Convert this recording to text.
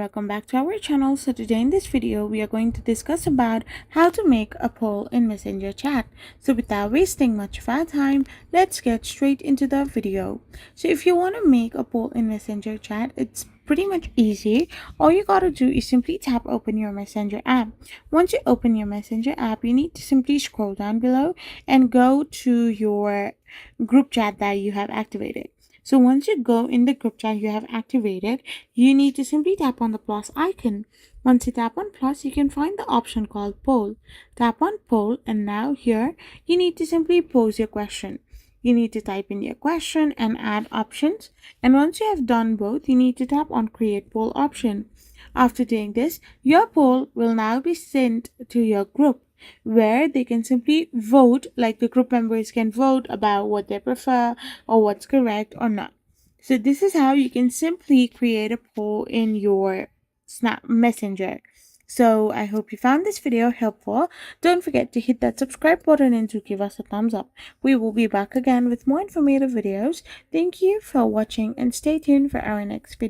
Welcome back to our channel. So today in this video we are going to discuss about how to make a poll in Messenger chat. So without wasting much of our time, let's get straight into the video. So if you want to make a poll in Messenger chat, it's pretty much easy. All you gotta do is simply tap open your Messenger app. Once you open your Messenger app, you need to simply scroll down below and go to your group chat that you have activated. So once you go in the group chat you have activated, you need to simply tap on the plus icon. Once you tap on plus, you can find the option called poll. Tap on poll, and now here you need to simply pose your question. You need to type in your question and add options. And once you have done both, you need to tap on create poll option. After doing this, your poll will now be sent to your group, where they can simply vote, like the group members can vote about what they prefer or what's correct or not. So this is how you can simply create a poll in your Snap Messenger. So I hope you found this video helpful. Don't forget to hit that subscribe button and to give us a thumbs up. We will be back again with more informative videos. Thank you for watching and stay tuned for our next video.